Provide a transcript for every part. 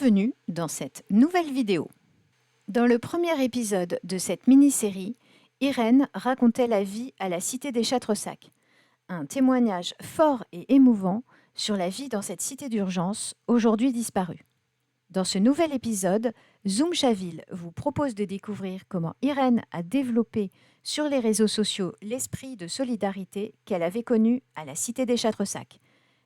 Bienvenue dans cette nouvelle vidéo. Dans le premier épisode de cette mini-série, Irène racontait la vie à la cité des Châtres-Sac. Un témoignage fort et émouvant sur la vie dans cette cité d'urgence, aujourd'hui disparue. Dans ce nouvel épisode, Zoom Chaville vous propose de découvrir comment Irène a développé sur les réseaux sociaux l'esprit de solidarité qu'elle avait connu à la cité des Châtres-Sac.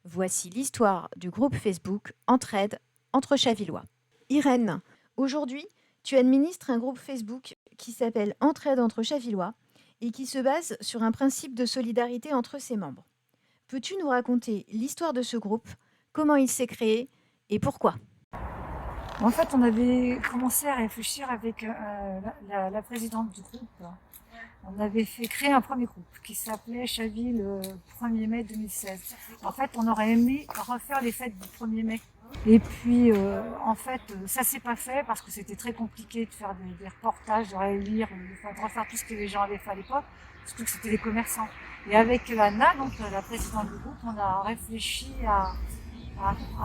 Voici l'histoire du groupe Facebook Entraide entre Chavillois. Irène, aujourd'hui, tu administres un groupe Facebook qui s'appelle Entraide entre Chavillois et qui se base sur un principe de solidarité entre ses membres. Peux-tu nous raconter l'histoire de ce groupe, comment il s'est créé et pourquoi ? En fait, on avait commencé à réfléchir avec la présidente du groupe. On avait fait créer un premier groupe qui s'appelait Chaville le 1er mai 2016. En fait, on aurait aimé refaire les fêtes du 1er mai. Et puis, en fait, ça s'est pas fait parce que c'était très compliqué de faire des reportages, de relire, de refaire tout ce que les gens avaient fait à l'époque, surtout que c'était les commerçants. Et avec Anna, donc la présidente du groupe, on a réfléchi à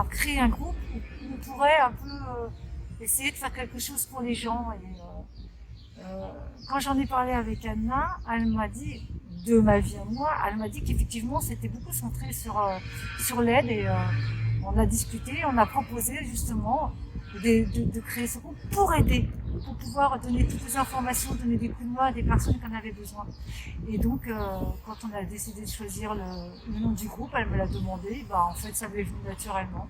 créer un groupe où on pourrait un peu essayer de faire quelque chose pour les gens. Et, quand j'en ai parlé avec Anna, elle m'a dit, de ma vie à moi, elle m'a dit qu'effectivement c'était beaucoup centré sur l'aide et on a discuté, on a proposé justement de créer ce groupe pour aider, pour pouvoir donner toutes les informations, donner des coups de main à des personnes qui en avaient besoin. Et donc, quand on a décidé de choisir le nom du groupe, elle me l'a demandé, en fait ça m'est venu naturellement.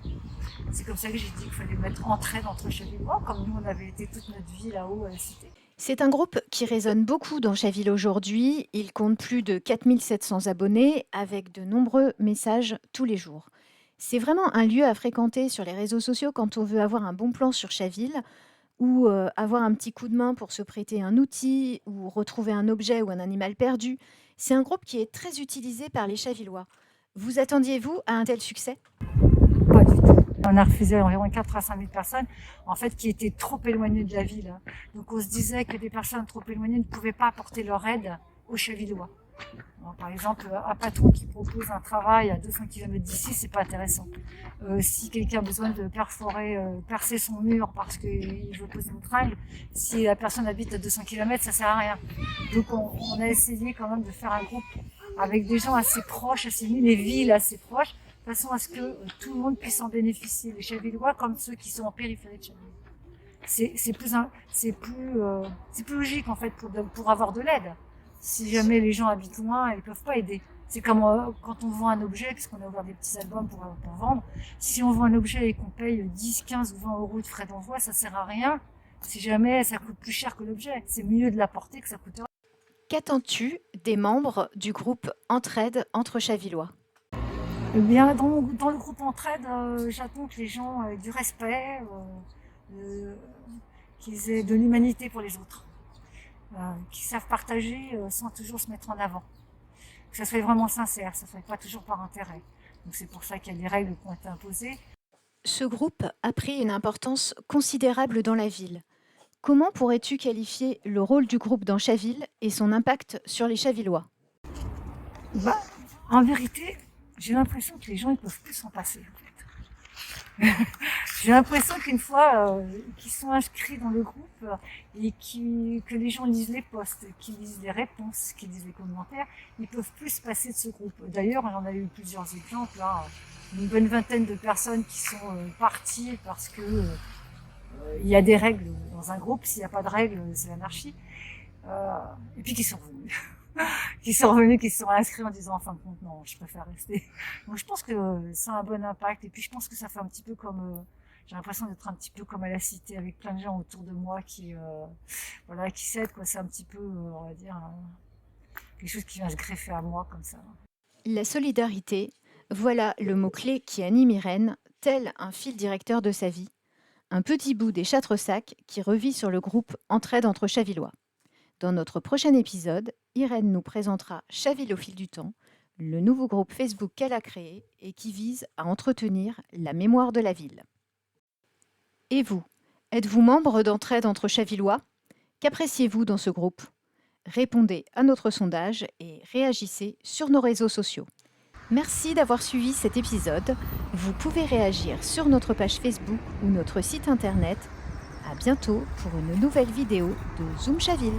C'est comme ça que j'ai dit qu'il fallait mettre Entraide entre Chavillois, comme nous on avait été toute notre vie là-haut à la cité. C'est un groupe qui résonne beaucoup dans Chaville aujourd'hui. Il compte plus de 4700 abonnés avec de nombreux messages tous les jours. C'est vraiment un lieu à fréquenter sur les réseaux sociaux quand on veut avoir un bon plan sur Chaville ou avoir un petit coup de main pour se prêter un outil ou retrouver un objet ou un animal perdu. C'est un groupe qui est très utilisé par les Chavillois. Vous attendiez-vous à un tel succès ? Pas du tout. On a refusé environ 4 à 5 000 personnes, en fait, qui étaient trop éloignées de la ville. Donc on se disait que des personnes trop éloignées ne pouvaient pas apporter leur aide aux Chavillois. Alors, par exemple, un patron qui propose un travail à 200 km d'ici, c'est pas intéressant. Si quelqu'un a besoin de percer son mur parce qu'il veut poser une tringle, si la personne habite à 200 km, ça sert à rien. Donc on a essayé quand même de faire un groupe avec des gens assez proches, les villes assez proches, de façon à ce que tout le monde puisse en bénéficier, les Chavillois comme ceux qui sont en périphérie de Chaville. C'est plus logique en fait pour avoir de l'aide. Si jamais les gens habitent loin, ils peuvent pas aider. C'est comme quand on vend un objet, puisqu'on a ouvert des petits albums pour vendre. Si on vend un objet et qu'on paye 10, 15 ou 20 euros de frais d'envoi, ça sert à rien. Si jamais ça coûte plus cher que l'objet, c'est mieux de l'apporter que ça coûte rien. Qu'attends-tu des membres du groupe Entraide entre Chavillois ? Eh bien, dans le groupe Entraide, j'attends que les gens aient du respect, qu'ils aient de l'humanité pour les autres, qu'ils savent partager sans toujours se mettre en avant. Que ça soit vraiment sincère, ça ne soit pas toujours par intérêt. Donc c'est pour ça qu'il y a des règles qui ont été imposées. Ce groupe a pris une importance considérable dans la ville. Comment pourrais-tu qualifier le rôle du groupe dans Chaville et son impact sur les Chavillois ? En vérité, j'ai l'impression que les gens ne peuvent plus s'en passer. En fait. J'ai l'impression qu'une fois qu'ils sont inscrits dans le groupe et que les gens lisent les posts, qu'ils lisent les réponses, qu'ils lisent les commentaires, ils ne peuvent plus se passer de ce groupe. D'ailleurs, j'en ai eu plusieurs exemples. Une bonne vingtaine de personnes qui sont parties parce que il y a des règles dans un groupe. S'il n'y a pas de règles, c'est l'anarchie. Et puis qui sont revenus. Qui se sont inscrits en disant en fin de compte non, je préfère rester. Donc je pense que ça a un bon impact et puis je pense que ça fait un petit peu comme j'ai l'impression d'être un petit peu comme à la cité avec plein de gens autour de moi qui s'aident quoi. C'est un petit peu on va dire quelque chose qui vient se greffer à moi comme ça. La solidarité, voilà le mot-clé qui anime Irène, tel un fil directeur de sa vie. Un petit bout des Châtres-Sac qui revit sur le groupe Entraide entre Chavillois. Dans notre prochain épisode, Irène nous présentera Chaville au fil du temps, le nouveau groupe Facebook qu'elle a créé et qui vise à entretenir la mémoire de la ville. Et vous, êtes-vous membre d'Entraide entre Chavillois ? Qu'appréciez-vous dans ce groupe ? Répondez à notre sondage et réagissez sur nos réseaux sociaux. Merci d'avoir suivi cet épisode. Vous pouvez réagir sur notre page Facebook ou notre site internet. À bientôt pour une nouvelle vidéo de Zoom Chaville.